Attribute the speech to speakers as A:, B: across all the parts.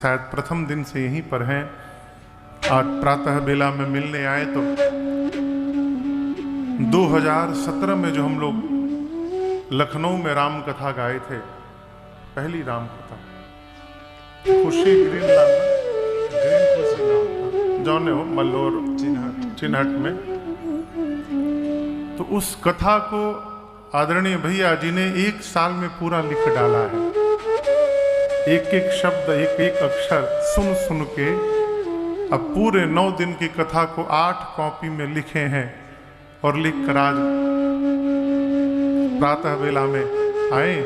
A: शायद प्रथम दिन से यहीं पर हैं। आज प्रातः बेला में मिलने आए तो 2017 में जो हम लोग लखनऊ में राम कथा गाए थे, पहली राम कथा खुशी ग्रीन जौने हो मल्लोर चिन्हट में, तो उस कथा को आदरणीय भैया जी ने 1 साल में पूरा लिख डाला है। एक एक शब्द, एक एक अक्षर सुन सुन के अब पूरे 9 दिन की कथा को 8 कॉपी में लिखे हैं और लिख कर आज प्रातः बेला में आए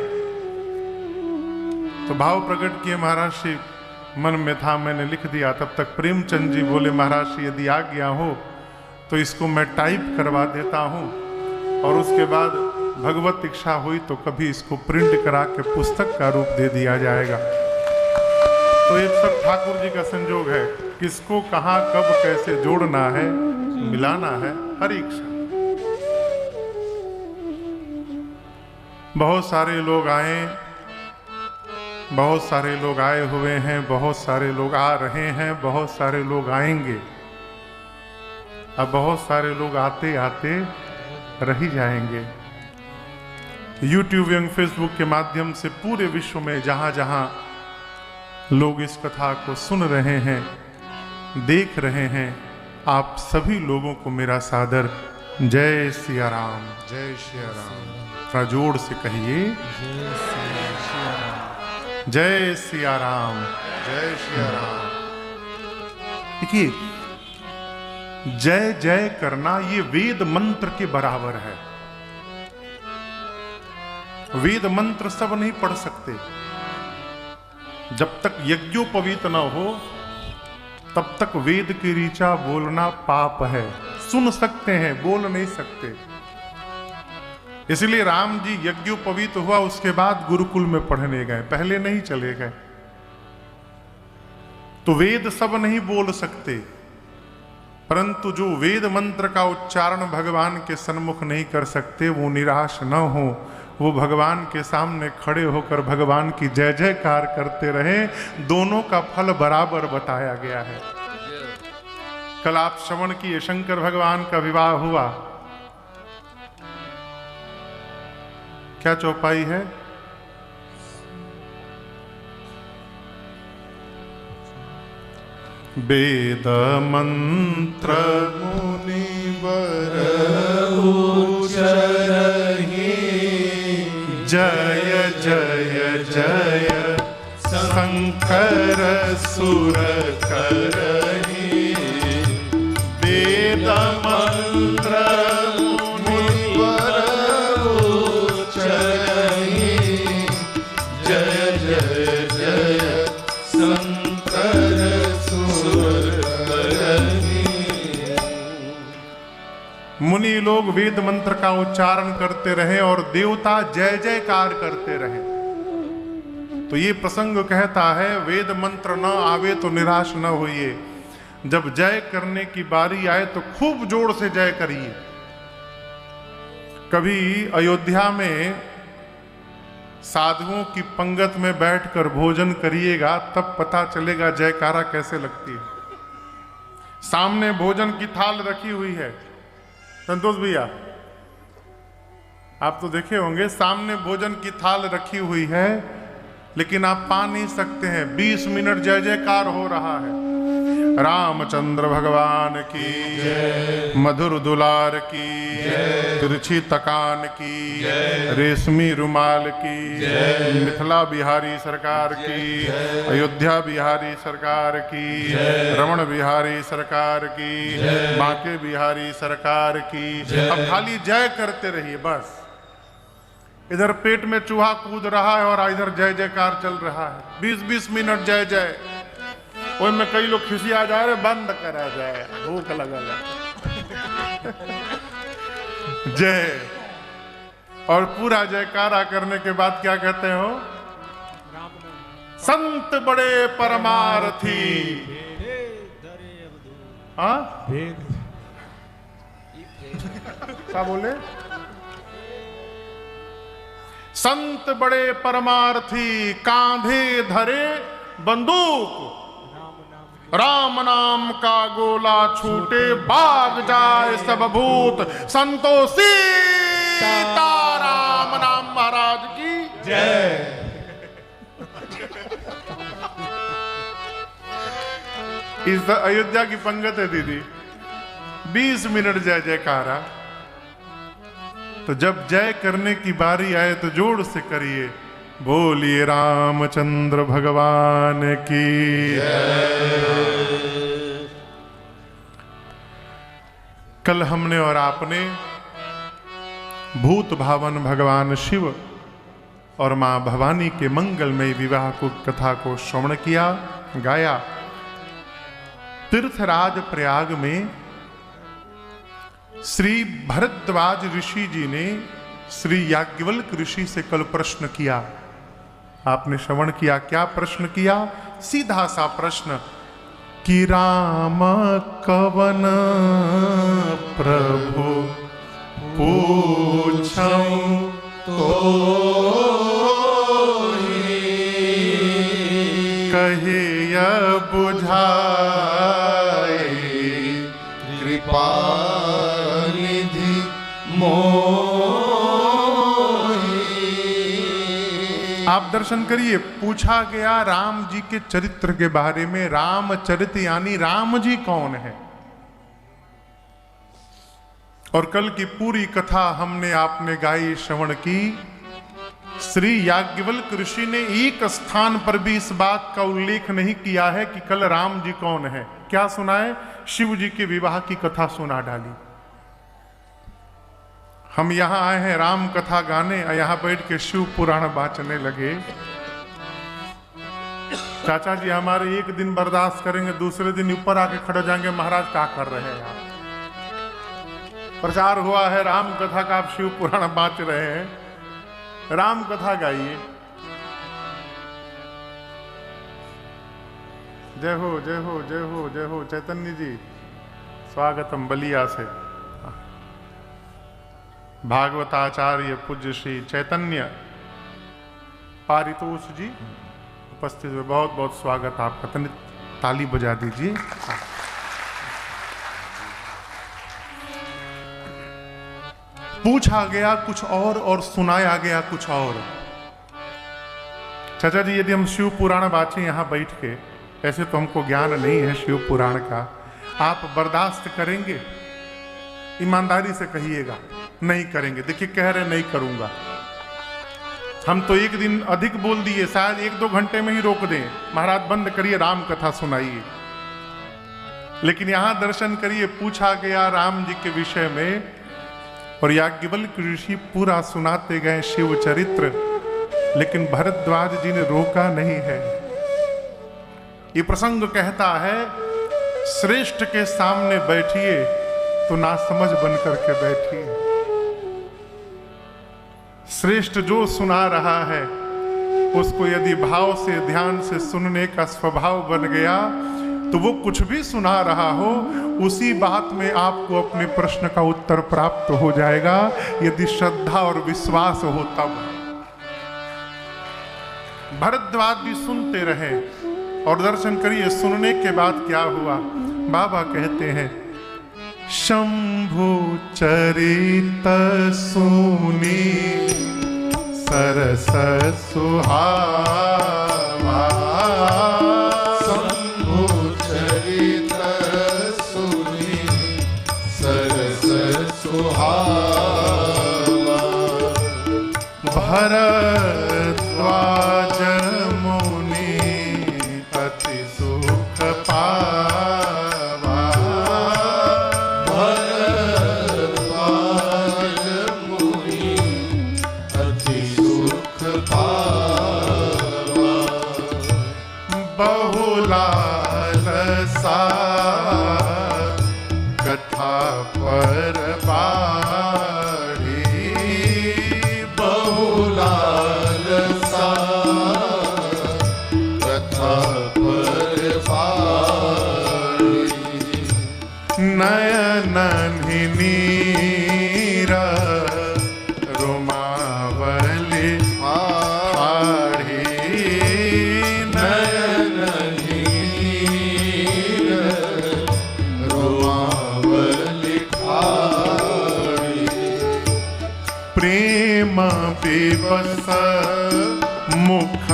A: तो भाव प्रकट किए महाराज श्री। मन में था, मैंने लिख दिया। तब तक प्रेमचंद जी बोले महाराज श्री यदि आ गया हो तो इसको मैं टाइप करवा देता हूँ और उसके बाद भगवत इच्छा हुई तो कभी इसको प्रिंट करा के पुस्तक का रूप दे दिया जाएगा। तो ये सब ठाकुर जी का संजोग है, किसको कहाँ कब कैसे जोड़ना है, मिलाना है, हर इच्छा। बहुत सारे लोग आए, बहुत सारे लोग आए हुए हैं, बहुत सारे लोग आ रहे हैं, बहुत सारे लोग आएंगे, अब बहुत सारे लोग आते आते रह ही जाएंगे। YouTube एवं फेसबुक के माध्यम से पूरे विश्व में जहां जहां लोग इस कथा को सुन रहे हैं, देख रहे हैं, आप सभी लोगों को मेरा सादर जय सिया राम। जय सिया राम। थोड़ा जोर से कहिए जय सिया राम। जय सिया राम। देखिए, जय जय करना ये वेद मंत्र के बराबर है। वेद मंत्र सब नहीं पढ़ सकते। जब तक यज्ञोपवीत न हो तब तक वेद की ऋचा बोलना पाप है। सुन सकते हैं, बोल नहीं सकते। इसलिए राम जी यज्ञोपवीत हुआ, उसके बाद गुरुकुल में पढ़ने गए, पहले नहीं चले गए। तो वेद सब नहीं बोल सकते, परंतु जो वेद मंत्र का उच्चारण भगवान के सन्मुख नहीं कर सकते वो निराश न हो, वो भगवान के सामने खड़े होकर भगवान की जय जयकार करते रहे। दोनों का फल बराबर बताया गया है। कल आप श्रवण किए, शंकर भगवान का विवाह हुआ। क्या चौपाई है? वेद मंत्र मुनिवर उच्चरहि, जय जय जय शंकर सुर करहि। वेद मंत्र मुनिवर उच्चरहि, जय जय जय शंकर सुर करहि। मुनि लोग वेद मंत्र का उच्चारण करते रहे और देवता जय जयकार करते रहे। तो ये प्रसंग कहता है, वेद मंत्र न आवे तो निराश न होइए। जब जय करने की बारी आए तो खूब जोर से जय करिए। कभी अयोध्या में साधुओं की पंगत में बैठकर भोजन करिएगा, तब पता चलेगा जयकारा कैसे लगती है। सामने भोजन की थाल रखी हुई है, संतोष भैया आप तो देखे होंगे, सामने भोजन की थाल रखी हुई है, लेकिन आप पा नहीं सकते हैं। 20 मिनट जय जयकार हो रहा है। रामचंद्र भगवान की, मधुर दुलार की, तिरछी तकान की, रेशमी रुमाल की, मिथिला बिहारी सरकार की, अयोध्या बिहारी सरकार की, रमण बिहारी सरकार की, बांके बिहारी सरकार की। अब खाली जय करते रहिए बस। इधर पेट में चूहा कूद रहा है और इधर जय जयकार चल रहा है। 20-20 मिनट जय जय। ओए में कई लोग खिसिया जा रहे, बंद करा जाए, भूख लगा जय। और पूरा जयकारा करने के बाद क्या कहते हो? संत बड़े परमार्थी। हाँ क्या बोले? संत बड़े परमार्थी, कांधे धरे बंदूक, राम नाम का गोला छूटे, भाग जाए सब भूत, संतोषी सीताराम नाम महाराज की
B: जय।
A: इस अयोध्या की पंगत है दीदी, 20 मिनट जय जयकारा। तो जब जय करने की बारी आए तो जोर से करिए, बोलिए रामचंद्र भगवान की जय। कल हमने और आपने भूत भावन भगवान शिव और मां भवानी के मंगलमय विवाह को कथा को श्रवण किया, गाया। तीर्थराज प्रयाग में श्री भरद्वाज ऋषि जी ने श्री याज्ञवल्क ऋषि से कल प्रश्न किया, आपने श्रवण किया। क्या प्रश्न किया? सीधा सा प्रश्न कि राम कवन प्रभु पूछऊं तो कहे बुझाए
B: कृपा निधि मोहि।
A: आप दर्शन करिए, पूछा गया राम जी के चरित्र के बारे में। रामचरित यानी राम जी कौन है। और कल की पूरी कथा हमने आपने गाई, श्रवण की। श्री याज्ञवल्क ऋषि ने एक स्थान पर भी इस बात का उल्लेख नहीं किया है कि कल राम जी कौन है। क्या सुनाए? शिव जी के विवाह की कथा सुना डाली। हम यहां आए हैं राम कथा गाने, यहां बैठ के शिव पुराण बांचने लगे। चाचा जी हमारे एक दिन बर्दाश्त करेंगे, दूसरे दिन ऊपर आके खड़े जाएंगे, महाराज क्या कर रहे हैं आप? प्रचार हुआ है राम कथा का, आप शिव पुराण बांच रहे हैं। राम कथा गाइए। जय हो जय हो जय हो जय हो। चैतन्य जी स्वागतम बलिया से। भागवताचार्य पूज्य श्री चैतन्य पारितोष जी उपस्थित हुए, बहुत बहुत स्वागत आपका। ताली बजा दीजिए। पूछा गया कुछ और सुनाया गया कुछ और। चाचा जी यदि हम शिव पुराण बाँचे यहाँ बैठ के, ऐसे तो हमको ज्ञान नहीं है शिव पुराण का, आप बर्दाश्त करेंगे? ईमानदारी से कहिएगा। नहीं करेंगे। देखिए कह रहे नहीं करूंगा। हम तो एक दिन अधिक बोल दिए, शायद 1-2 घंटे में ही रोक दें, महाराज बंद करिए राम कथा सुनाइए। लेकिन यहां दर्शन करिए, पूछा गया राम जी के विषय में और याज्ञवल्क ऋषि पूरा सुनाते गए शिव चरित्र, लेकिन भरद्वाज जी ने रोका नहीं है। ये प्रसंग कहता है, श्रेष्ठ के सामने बैठिए तो ना समझ बन करके बैठिए। श्रेष्ठ जो सुना रहा है उसको यदि भाव से ध्यान से सुनने का स्वभाव बन गया तो वो कुछ भी सुना रहा हो उसी बात में आपको अपने प्रश्न का उत्तर प्राप्त हो जाएगा, यदि श्रद्धा और विश्वास हो तब। भरद्वाज भी सुनते रहे और दर्शन करिए, सुनने के बाद क्या हुआ। बाबा कहते हैं, शंभु चरित सुनी सरस सुहावा।
B: शंभु चरित सुनी सरस सुहावा।
A: भरद्वाज मुनि अति सुख पावा।
B: भरद्वाज मुनि अति सुख पावा।
A: बहुलालसा कथा पर बाढ़ी।
B: बहुलालसा कथा पर बाढ़ी।
A: नयन नीर रुमावली
B: आढ़ी।
A: नयन विवश मुख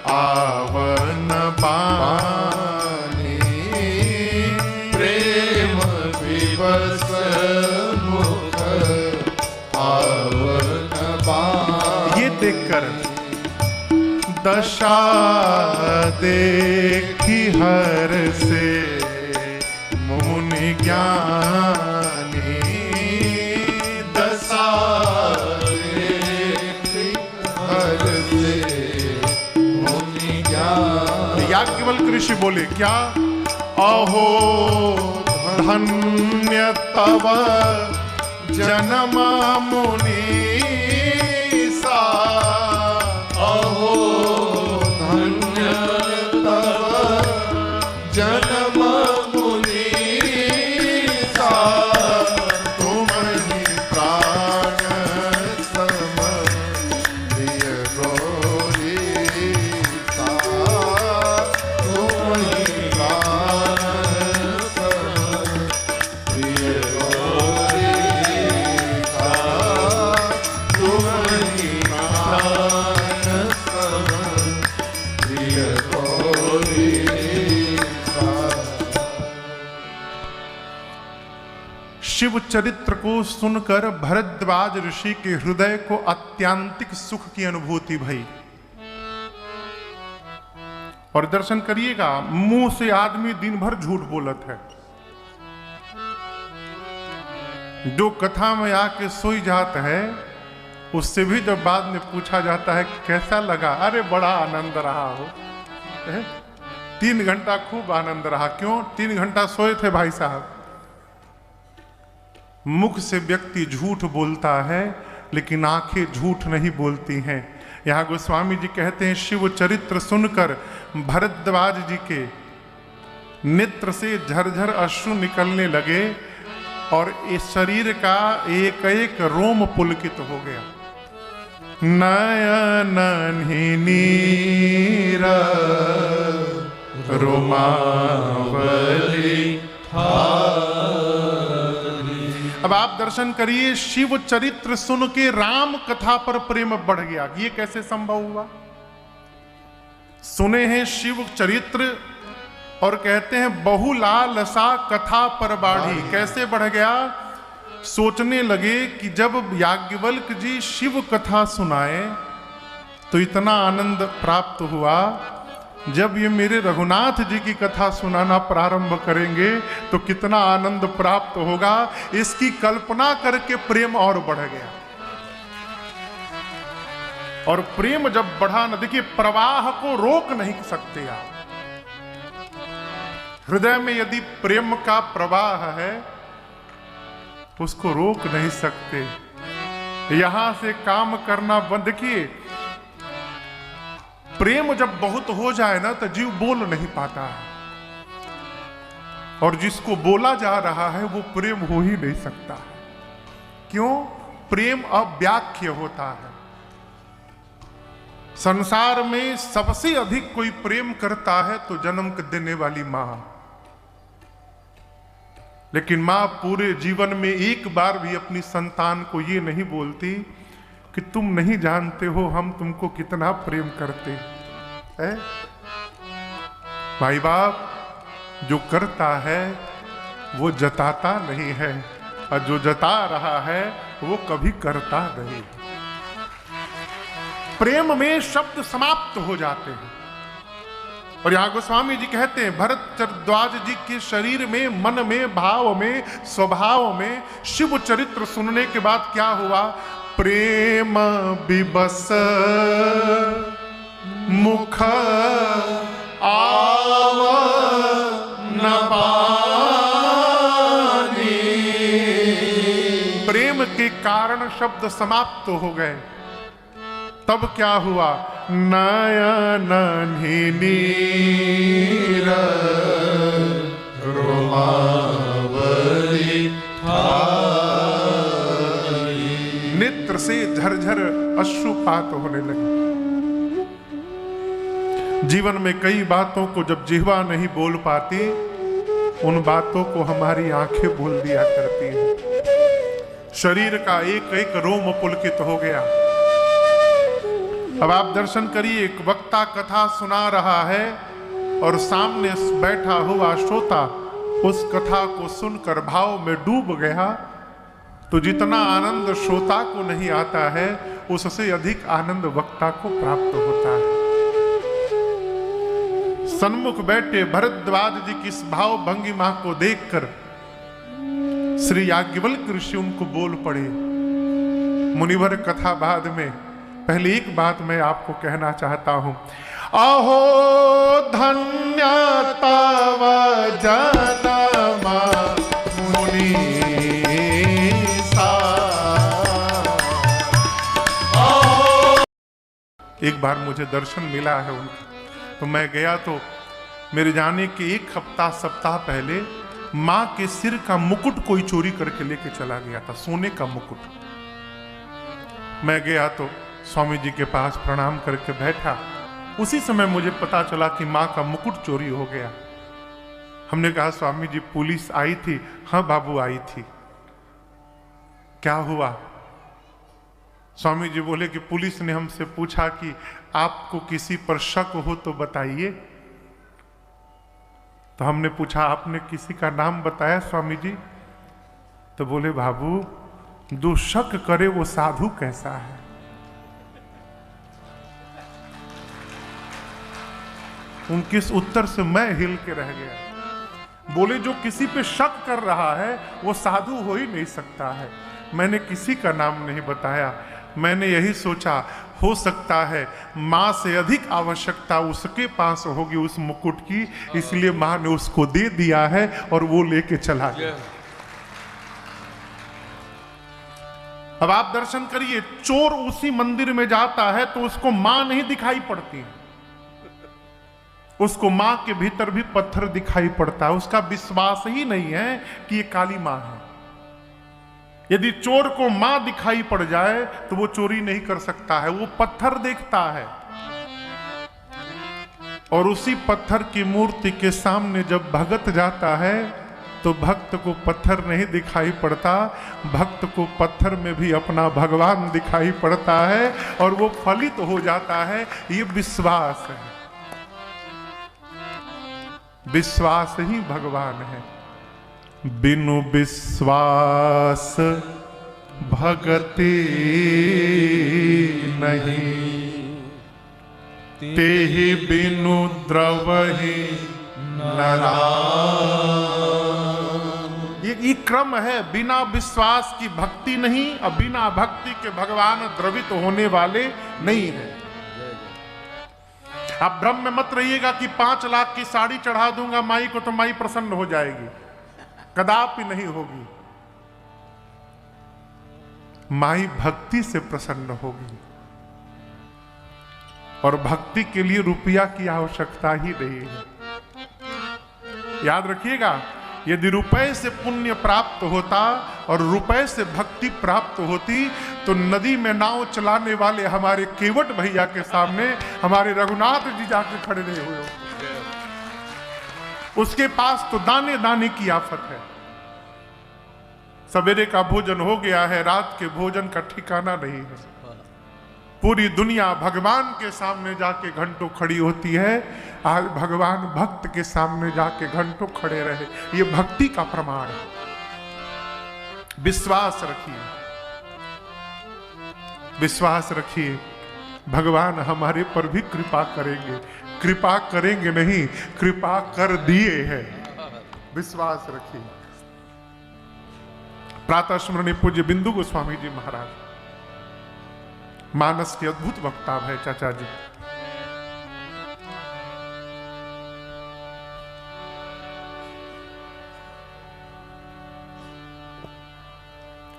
A: आवन बानी।
B: प्रेम विवश मुख आवन बानी।
A: ये देखकर दशा देखी हर से मुनि ज्ञानी।
B: दशा देखी हर से मुनि ज्ञानी।
A: याज्ञवल्क्य ऋषि बोले क्या? अहो धन्य तव जन्म मुनीसा।
B: अहो धन्य तव जन्म मुनीसा।
A: तुम ही
B: प्राण सम प्रिय गौरीसा। तुम ही प्राण सम प्रिय गौरीसा। तुम ही प्राण सम प्रिय गौरीसा।
A: शिव चरित्र को सुनकर भरद्वाज ऋषि के हृदय को अत्यांतिक सुख की अनुभूति भई। और दर्शन करिएगा, मुंह से आदमी दिन भर झूठ बोलत है। जो कथा में आके सोई जाता है, उससे भी जब बाद में पूछा जाता है कि कैसा लगा, अरे बड़ा आनंद रहा हो। 3 घंटा खूब आनंद रहा। क्यों? 3 घंटा सोए थे भाई साहब। मुख से व्यक्ति झूठ बोलता है, लेकिन आंखें झूठ नहीं बोलती हैं। यहाँ गोस्वामी जी कहते हैं, शिव चरित्र सुनकर भरद्वाज जी के नेत्र से झरझर अश्रु निकलने लगे और इस शरीर का एक एक रोम पुलकित हो गया। नयन नीर रोमावली। अब आप दर्शन करिए, शिव चरित्र सुन के राम कथा पर प्रेम बढ़ गया। ये कैसे संभव हुआ? सुने हैं शिव चरित्र और कहते हैं बहुलालसा कथा पर बाढ़ी। कैसे बढ़ गया? सोचने लगे कि जब याज्ञवल्क्य जी शिव कथा सुनाए तो इतना आनंद प्राप्त हुआ, जब ये मेरे रघुनाथ जी की कथा सुनाना प्रारंभ करेंगे तो कितना आनंद प्राप्त होगा। इसकी कल्पना करके प्रेम और बढ़ गया। और प्रेम जब बढ़ा न, देखिए प्रवाह को रोक नहीं सकते आप। हृदय में यदि प्रेम का प्रवाह है उसको रोक नहीं सकते। यहां से काम करना बंद किए। प्रेम जब बहुत हो जाए ना तो जीव बोल नहीं पाता है, और जिसको बोला जा रहा है वो प्रेम हो ही नहीं सकता है। क्यों? प्रेम अव्याख्य होता है। संसार में सबसे अधिक कोई प्रेम करता है तो जन्म देने वाली मां। लेकिन मां पूरे जीवन में एक बार भी अपनी संतान को ये नहीं बोलती कि तुम नहीं जानते हो हम तुमको कितना प्रेम करते हैं। भाई बाप जो करता है वो जताता नहीं है, और जो जता रहा है वो कभी करता नहीं। प्रेम में शब्द समाप्त हो जाते हैं। और यहां गोस्वामी जी कहते हैं, भरद्वाज जी के शरीर में, मन में, भाव में, स्वभाव में शिव चरित्र सुनने के बाद क्या हुआ? प्रेम विवश मुख आवन बानी। प्रेम के कारण शब्द समाप्त हो गए। तब क्या हुआ? नयन नीर
B: रोमावली।
A: नेत्र से झरझर अश्रुपात होने लगे। जीवन में कई बातों को जब जिह्वा नहीं बोल पाती, उन बातों को हमारी आंखें बोल दिया करती हैं। शरीर का एक एक रोम पुलकित हो गया। अब आप दर्शन करिए, एक वक्ता कथा सुना रहा है और सामने बैठा हुआ श्रोता उस कथा को सुनकर भाव में डूब गया। तो जितना आनंद श्रोता को नहीं आता है, उससे अधिक आनंद वक्ता को प्राप्त होता है। सन्मुख बैठे भरद्वाज जी की इस भाव भंगिमा को देखकर श्री याज्ञवल्क्य ऋषि उनको बोल पड़े, मुनिवर कथा बाद में, पहले एक बात मैं आपको कहना चाहता हूं। अहो धन्य तव जनमा मुनीसा, एक बार मुझे दर्शन मिला है उनका, तो मैं गया तो मेरे जाने के एक हफ्ता सप्ताह पहले माँ के सिर का मुकुट कोई चोरी करके लेके चला गया था, सोने का मुकुट। मैं गया तो स्वामी जी के पास प्रणाम करके बैठा। उसी समय मुझे पता चला कि माँ का मुकुट चोरी हो गया। हमने कहा स्वामी जी पुलिस आई थी? हाँ बाबू आई थी। क्या हुआ? स्वामी जी बोले कि पुलिस ने हमसे पूछा कि आपको किसी पर शक हो तो बताइए। तो हमने पूछा आपने किसी का नाम बताया स्वामी जी? तो बोले बाबू जो शक करे वो साधु कैसा है। उनके इस उत्तर से मैं हिल के रह गया। बोले जो किसी पे शक कर रहा है वो साधु हो ही नहीं सकता है। मैंने किसी का नाम नहीं बताया। मैंने यही सोचा हो सकता है माँ से अधिक आवश्यकता उसके पास होगी उस मुकुट की, इसलिए माँ ने उसको दे दिया है और वो लेके चला गया। अब आप दर्शन करिए, चोर उसी मंदिर में जाता है तो उसको माँ नहीं दिखाई पड़ती, उसको माँ के भीतर भी पत्थर दिखाई पड़ता है। उसका विश्वास ही नहीं है कि ये काली माँ है। यदि चोर को मां दिखाई पड़ जाए तो वो चोरी नहीं कर सकता है, वो पत्थर देखता है। और उसी पत्थर की मूर्ति के सामने जब भगत जाता है तो भक्त को पत्थर नहीं दिखाई पड़ता, भक्त को पत्थर में भी अपना भगवान दिखाई पड़ता है और वो फलित हो जाता है। ये विश्वास है, विश्वास ही भगवान है। बिनु विश्वास भगति नहीं, तेहि बिनु द्रवहि नरा। ये क्रम है, बिना विश्वास की भक्ति नहीं और बिना भक्ति के भगवान द्रवित होने वाले नहीं है। आप भ्रम में मत रहिएगा कि 5 लाख की साड़ी चढ़ा दूंगा माई को तो माई प्रसन्न हो जाएगी, कदापि नहीं होगी। माई भक्ति से प्रसन्न होगी और भक्ति के लिए रुपया की आवश्यकता ही नहीं है। याद रखिएगा, यदि रुपए से पुण्य प्राप्त होता और रुपए से भक्ति प्राप्त होती तो नदी में नाव चलाने वाले हमारे केवट भैया के सामने हमारे रघुनाथ जी जाके खड़े नहीं हुए। उसके पास तो दाने दाने की आफत है। सवेरे का भोजन हो गया है, रात के भोजन का ठिकाना नहीं है। पूरी दुनिया भगवान के सामने जाके घंटों खड़ी होती है, आज भगवान भक्त के सामने जाके घंटों खड़े रहे। ये भक्ति का प्रमाण है। विश्वास रखिए, विश्वास रखिए, भगवान हमारे पर भी कृपा करेंगे। कृपा करेंगे नहीं, कृपा कर दिए हैं। विश्वास रखिए। प्रातः स्मरणीय पूज्य बिंदु गोस्वामी जी महाराज मानस के अद्भुत वक्ता है चाचा जी।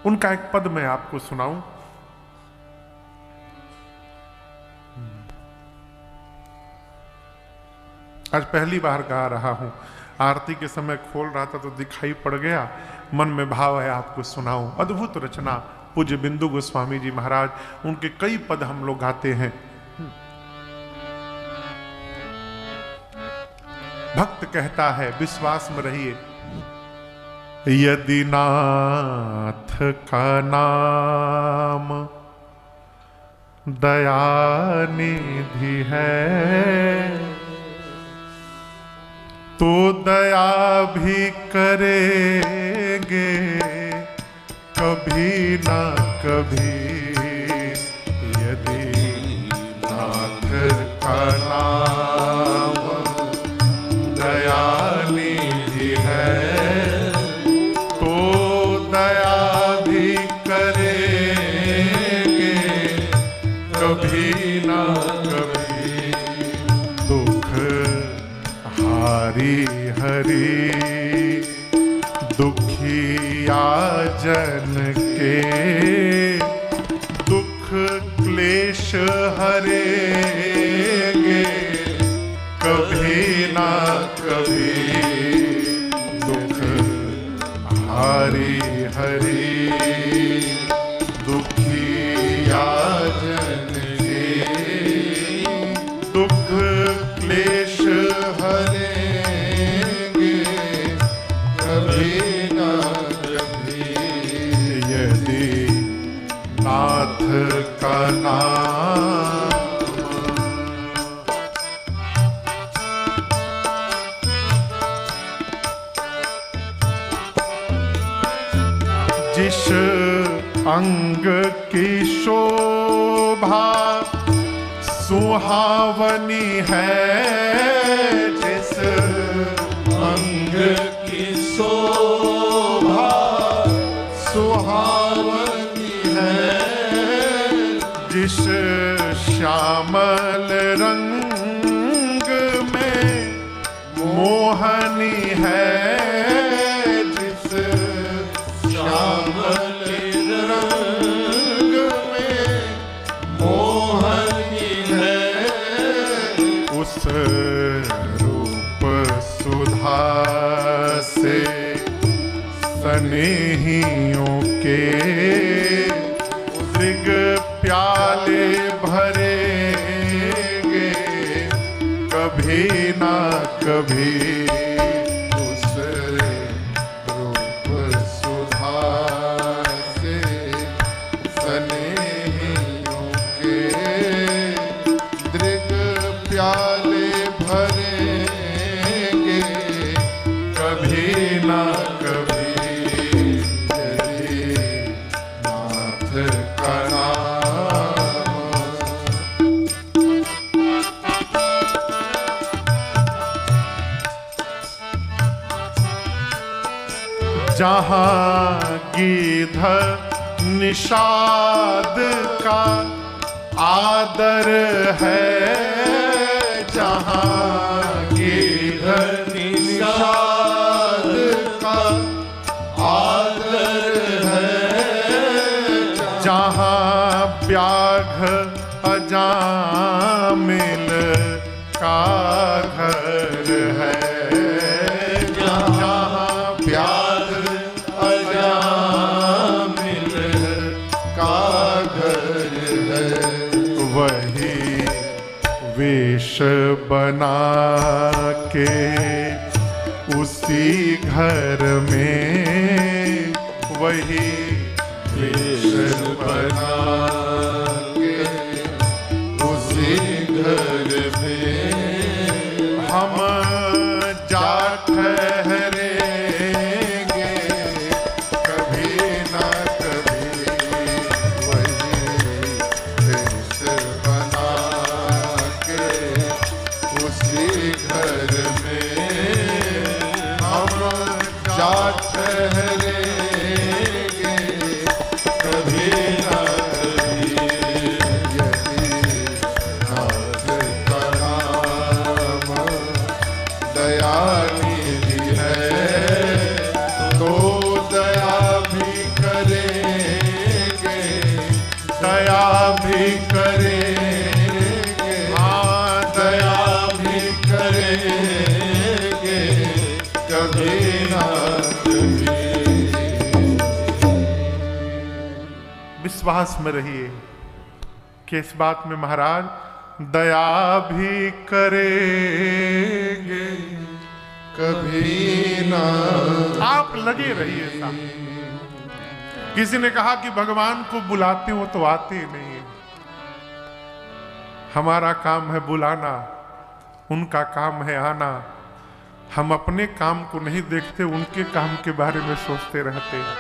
A: उनका एक पद मैं आपको सुनाऊं। आज पहली बार गा रहा हूं, आरती के समय खोल रहा था तो दिखाई पड़ गया, मन में भाव है आपको सुनाऊं। अद्भुत रचना पूज्य बिंदु गोस्वामी जी महाराज, उनके कई पद हम लोग गाते हैं। भक्त कहता है, विश्वास में रहिए, यदि नाथ का नाम दयानिधि है, तो दया भी करेंगे कभी ना कभी, यदि नाथ का नाम दयानिधि है, तो दया भी करेंगे कभी ना कभी। दुख हारी हरि दुखिया जन के, दुख क्लेश हरेंगे कभी ना कभी। दुख हारी हरि दुखिया जन के, दुख क्लेश हरेंगे कभी ना कभी, यदि नाथ का नाम। जिस अंग की शोभा सुहावनी है, जिस अंग की शोभा सुहावनी है, जिस श्यामल रंग में मोहनी है, जिस श्यामल रंग में मोहनी है, उस रूप सुधा से स्नेहियों के दृग प्याले भरेंगे कभी ना कभी। उस रूप सुधा से स्नेहियों के दृग प्याले भरेंगे कभी ना कभी, यदि नाथ का नाम। जहाँ गीध निषाद का आदर है, जहाँ गीध निषाद का आदर है, जहाँ व्याघ्र अजामिल का घर है, जहाँ व्याघ्र अजामिल का घर है, वही वेश बना के उसी घर में, वही वेश बना के उसी घर में हम जा ठहरेंगे कभी ना कभी। वही वेश बना के उसी घर में हम जा ठहरेंगे कभी ना कभी, यदि नाथ का नाम दयानिधि है, तो दया भी करेंगे, दया भी करेंगे, हाँ दया भी करेंगे कभी ना कभी। विश्वास में रहिए कि इस बात में महाराज दया भी करेंगे कभी ना। आप लगे रहिए साहब। किसी ने कहा कि भगवान को बुलाते हो तो आते नहीं है। हमारा काम है बुलाना, उनका काम है आना। हम अपने काम को नहीं देखते, उनके काम के बारे में सोचते रहते हैं।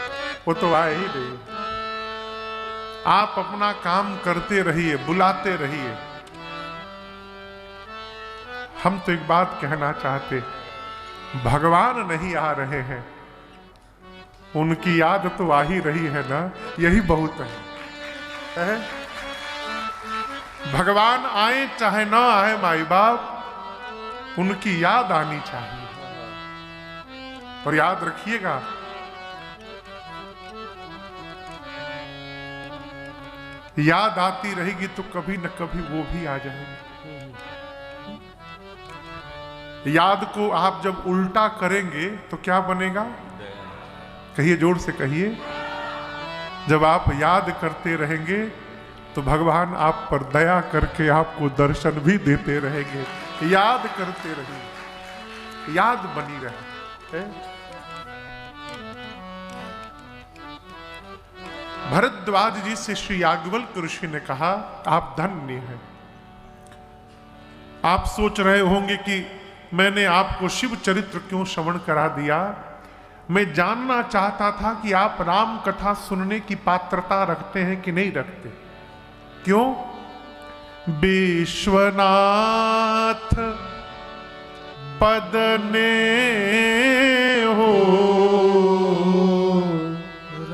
A: वो तो आए ही नहीं। आप अपना काम करते रहिए, बुलाते रहिए। हम तो एक बात कहना चाहते, भगवान नहीं आ रहे हैं, उनकी याद तो आ ही रही है ना, यही बहुत है? भगवान आए चाहे ना आए माई बाप, उनकी याद आनी चाहिए। और याद रखिएगा, याद आती रहेगी तो कभी न कभी वो भी आ जाएंगे। याद को आप जब उल्टा करेंगे तो क्या बनेगा? कहिए, जोर से कहिए। जब आप याद करते रहेंगे तो भगवान आप पर दया करके आपको दर्शन भी देते रहेंगे। याद करते रहिए, याद बनी रहे। भरद्वाज जी से श्री याज्ञवल्क्य ऋषि ने कहा, आप धन्य हैं। आप सोच रहे होंगे कि मैंने आपको शिव चरित्र क्यों श्रवण करा दिया। मैं जानना चाहता था कि आप राम कथा सुनने की पात्रता रखते हैं कि नहीं रखते। क्यों? विश्वनाथ पद ने हो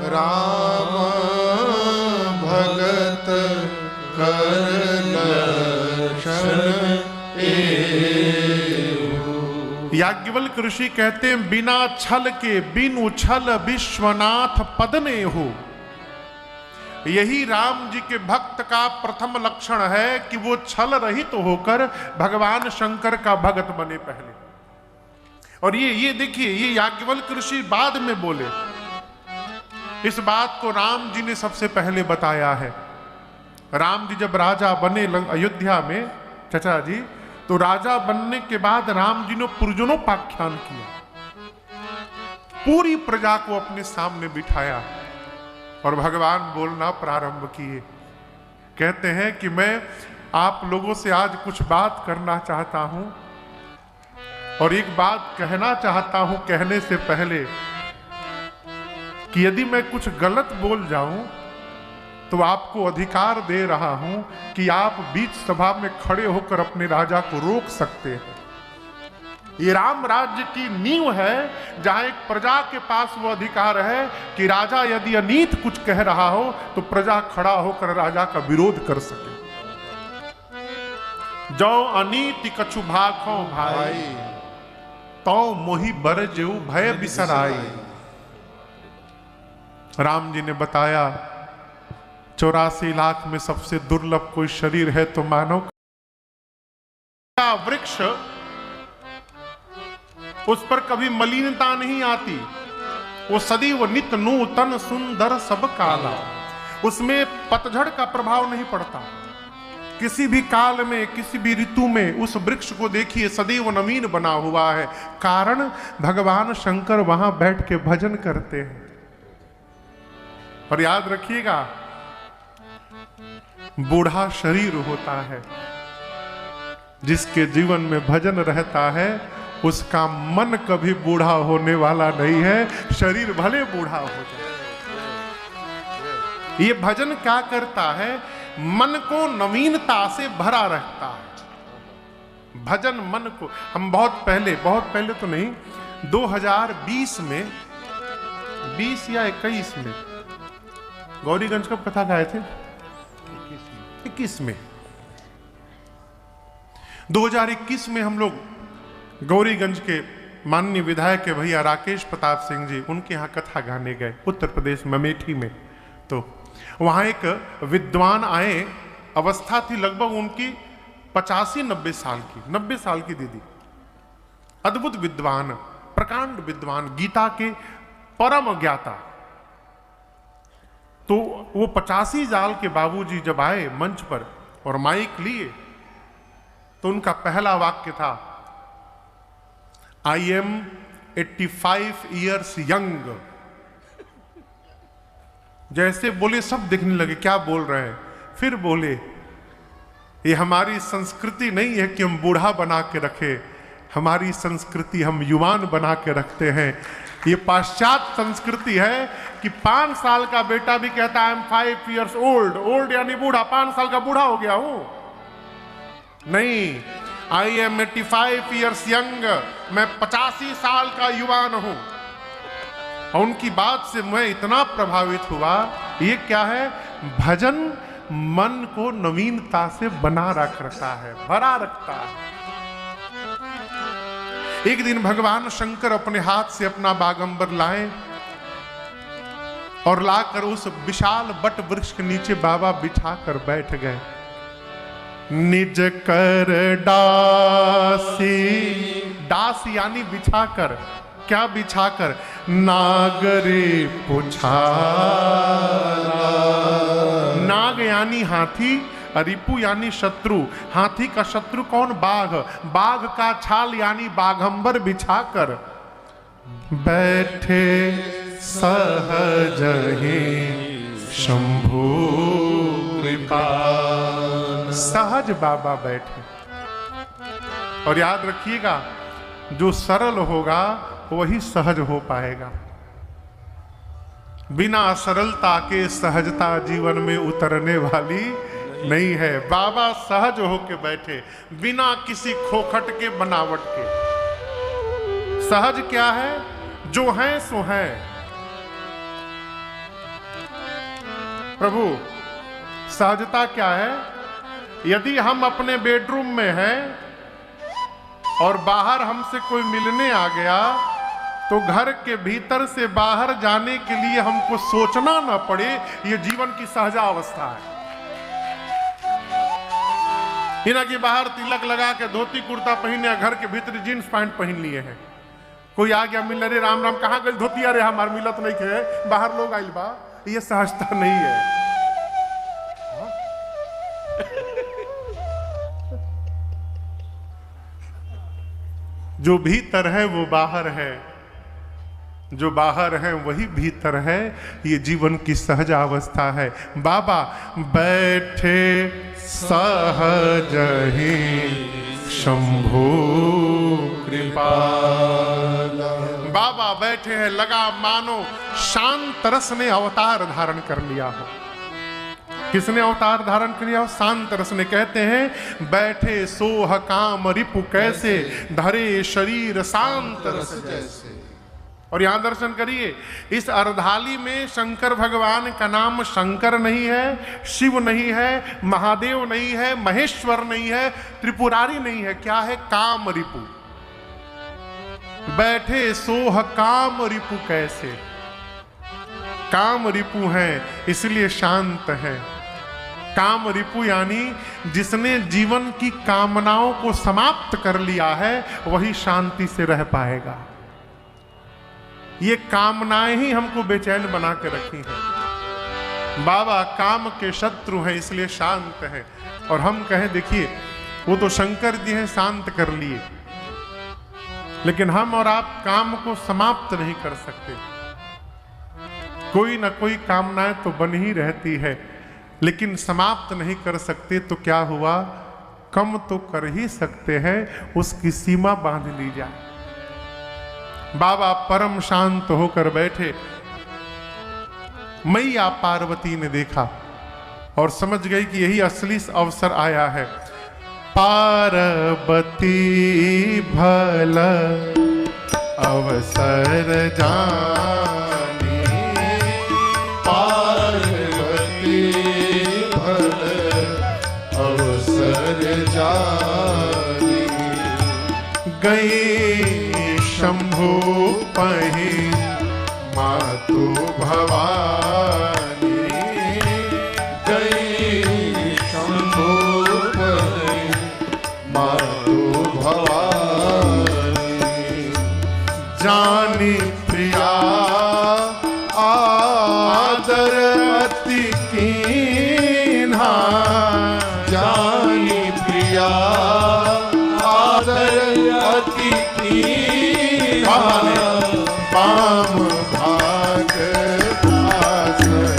B: राम भगत कर लक्षण
A: याज्ञवल्क्य ऋषि कहते हैं, बिना छल के बिनु छल विश्वनाथ पद ने हो। यही राम जी के भक्त का प्रथम लक्षण है कि वो छल रहित तो होकर भगवान शंकर का भक्त बने पहले। और ये देखिए, ये याज्ञवल्क्य ऋषि बाद में बोले। इस बात को राम जी ने सबसे पहले बताया है। राम जी जब राजा बने अयोध्या में, चाचा जी, तो राजा बनने के बाद राम जी ने पुरजनोपाख्यान किया, पूरी प्रजा को अपने सामने बिठाया और भगवान बोलना प्रारंभ किए। कहते हैं कि मैं आप लोगों से आज कुछ बात करना चाहता हूं, और एक बात कहना चाहता हूं कहने से पहले कि यदि मैं कुछ गलत बोल जाऊं तो आपको अधिकार दे रहा हूं कि आप बीच सभा में खड़े होकर अपने राजा को रोक सकते हैं। ये राम राज्य की नींव है, जहां एक प्रजा के पास वो अधिकार है कि राजा यदि अनीत कुछ कह रहा हो तो प्रजा खड़ा होकर राजा का विरोध कर सके। जो अनीति कछु भाखो भाई, तो मोहि बर जेऊ भय बिसराई। राम जी ने बताया, 84 लाख में सबसे दुर्लभ कोई शरीर है तो मानव का वृक्ष, उस पर कभी मलिनता नहीं आती। वो सदैव नित नूतन सुंदर सब काला, उसमें पतझड़ का प्रभाव नहीं पड़ता। किसी भी काल में, किसी भी ऋतु में उस वृक्ष को देखिए, सदैव नवीन बना हुआ है। कारण भगवान शंकर वहां बैठ के भजन करते हैं। और याद रखिएगा, बूढ़ा शरीर होता है, जिसके जीवन में भजन रहता है उसका मन कभी बूढ़ा होने वाला नहीं है। शरीर भले बूढ़ा हो जाए, ये भजन क्या करता है? मन को नवीनता से भरा रखता है। भजन मन को, हम बहुत पहले तो नहीं, 2020 में, 20 या 21 में गौरीगंज कब कथा गाए थे? 21 में। 2021 में हम लोग गौरीगंज के माननीय विधायक के भैया राकेश प्रताप सिंह जी, उनके यहाँ कथा गाने गए, उत्तर प्रदेश में, अमेठी में। तो वहाँ एक विद्वान आए, अवस्था थी लगभग उनकी 85-90 साल की, 90 साल की दीदी, अद्भुत विद्वान, प्रकांड विद्वान, गीता के परम ज्ञाता। तो वो 85 साल के बाबूजी जब आए मंच पर और माइक लिए, तो उनका पहला वाक्य था, आई एम 85 ईयर्स यंग। जैसे बोले सब देखने लगे क्या बोल रहे हैं। फिर बोले, ये हमारी संस्कृति नहीं है कि हम बूढ़ा बना के रखे, हमारी संस्कृति हम युवान बना के रखते हैं। ये पाश्चात्य संस्कृति है कि 5 साल का बेटा भी कहता है I am 5 years old, old यानी बूढ़ा, 5 साल का बूढ़ा हो गया हूं। नहीं, आई एम 85 years यंग, मैं 85 साल का युवान हूं। और उनकी बात से मैं इतना प्रभावित हुआ। ये क्या है? भजन मन को नवीनता से बना रखता है, भरा रखता है। एक दिन भगवान शंकर अपने हाथ से अपना बागंबर लाए और लाकर उस विशाल बट वृक्ष के नीचे बाबा बिछा कर बैठ गए। निज कर डासी, डास यानी बिछाकर, क्या बिछाकर? नागरे पुछाला। नाग यानी हाथी, रिपु यानी शत्रु। हाथी का शत्रु कौन? बाघ। बाघ का छाल यानी बाघंबर बिछाकर बैठे सहज ही शंभु कृपा। सहज बाबा बैठे। और याद रखिएगा, जो सरल होगा वही सहज हो पाएगा। बिना सरलता के सहजता जीवन में उतरने वाली नहीं है। बाबा सहज होके बैठे, बिना किसी खोखट के, बनावट के। सहज क्या है? जो है सो है। प्रभु, सहजता क्या है? यदि हम अपने बेडरूम में हैं और बाहर हमसे कोई मिलने आ गया, तो घर के भीतर से बाहर जाने के लिए हमको सोचना ना पड़े, ये जीवन की सहजावस्था है। इना कि बाहर तिलक लगा के धोती कुर्ता पहने, घर के भीतर जींस पैंट पहन लिए हैं। कोई आ गया मिल, रे राम राम, कहाँ गई धोती? अरे हमार मिलत नहीं थे, बाहर लोग आइल बा। ये सहजता नहीं है। जो भीतर है वो बाहर है, जो बाहर है वही भीतर है। ये जीवन की सहजावस्था है। बाबा बैठे सहज ही शंभु कृपा। बाबा बैठे हैं, लगा मानो शांत रस ने अवतार धारण कर लिया हो। किसने अवतार धारण कर लिया हो? शांत रस ने। कहते हैं बैठे सोह काम रिपु कैसे, धरे शरीर शांत रस जैसे। और यहां दर्शन करिए, इस अर्धाली में शंकर भगवान का नाम शंकर नहीं है, शिव नहीं है, महादेव नहीं है, महेश्वर नहीं है, त्रिपुरारी नहीं है। क्या है? काम रिपु। बैठे सोह काम रिपु कैसे। काम रिपु है इसलिए शांत है। काम रिपु यानी जिसने जीवन की कामनाओं को समाप्त कर लिया है वही शांति से रह पाएगा। ये कामनाएं ही हमको बेचैन बना के रखी हैं। बाबा काम के शत्रु हैं इसलिए शांत है। और हम कहें देखिए, वो तो शंकर जी हैं, शांत कर लिए, लेकिन हम और आप काम को समाप्त नहीं कर सकते। कोई ना कोई कामनाएं तो बन ही रहती है, लेकिन समाप्त नहीं कर सकते। तो क्या हुआ? कम तो कर ही सकते हैं, उसकी सीमा बांध ली जाए। बाबा परम शांत होकर बैठे। मैया पार्वती ने देखा और समझ गई कि यही असली अवसर आया है। पार्वती भल अवसर जानी,
B: पार्वती भल अवसर जानी,
A: गई शंभु पही मातु भवानी,
B: गई शंभु पही मातु भवानी।
A: जानी प्रिया आदर अति कीन्हा,
B: जानी प्रिया आदर अति कीन्हा,
A: पाम
B: भाग आसन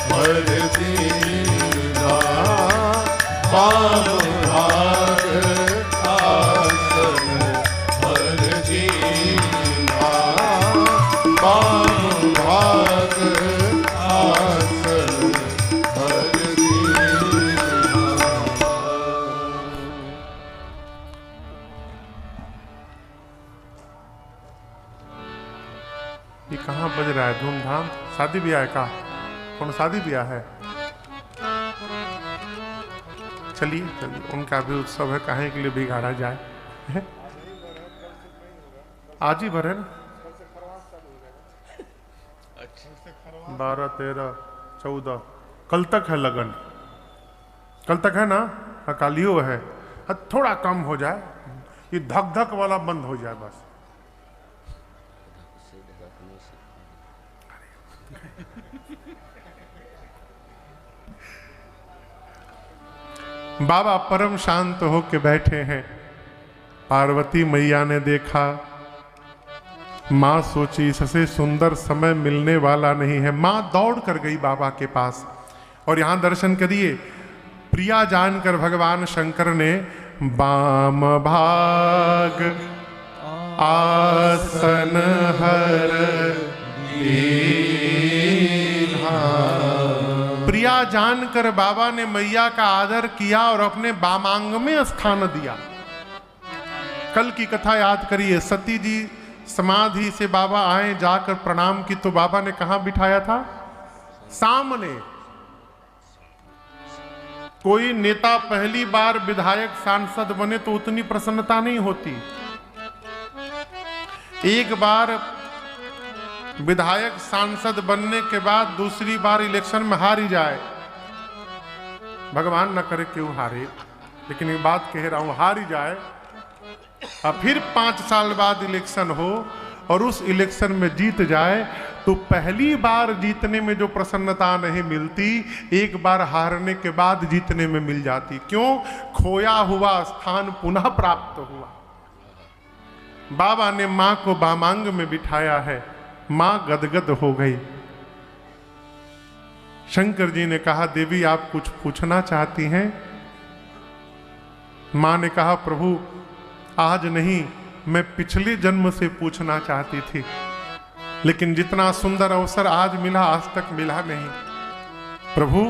B: भर दीना, पाम
A: ये कहाँ बज रहा है धूमधाम? शादी ब्याह है का? कौन शादी ब्याह है? चलिए चलिए, उनका भी उत्सव है, काहे के लिए बिगाड़ा जाए है? आज ही भर है ना? 12, 13, 14 कल तक है लगन, कल तक है ना? कालियो है। थोड़ा कम हो जाए, ये धक धक वाला बंद हो जाए बस। बाबा परम शांत होके बैठे हैं। पार्वती मैया ने देखा, मां सोची इससे सुंदर समय मिलने वाला नहीं है। मां दौड़ कर गई बाबा के पास और यहां दर्शन करिए। प्रिया जानकर भगवान शंकर ने बाम भाग आसन हर दीन्हा। प्रिया जानकर बाबा ने मैया का आदर किया और अपने बामांग में स्थान दिया। कल की कथा याद करिए, सती जी समाधि से बाबा आए, जाकर प्रणाम की तो बाबा ने कहां बिठाया था? सामने। कोई नेता पहली बार विधायक सांसद बने तो उतनी प्रसन्नता नहीं होती। एक बार विधायक सांसद बनने के बाद दूसरी बार इलेक्शन में हार ही जाए, भगवान न करे क्यों हारे, लेकिन एक बात कह रहा हूं, हार ही जाए और फिर 5 साल बाद इलेक्शन हो और उस इलेक्शन में जीत जाए, तो पहली बार जीतने में जो प्रसन्नता नहीं मिलती, एक बार हारने के बाद जीतने में मिल जाती। क्यों? खोया हुआ स्थान पुनः प्राप्त हुआ। बाबा ने मां को बामांग में बिठाया है, मां गदगद हो गई। शंकर जी ने कहा, देवी आप कुछ पूछना चाहती हैं? मां ने कहा, प्रभु आज नहीं, मैं पिछले जन्म से पूछना चाहती थी, लेकिन जितना सुंदर अवसर आज मिला आज तक मिला नहीं। प्रभु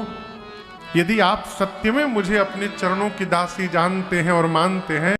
A: यदि आप सत्य में मुझे अपने चरणों की दासी जानते हैं और मानते हैं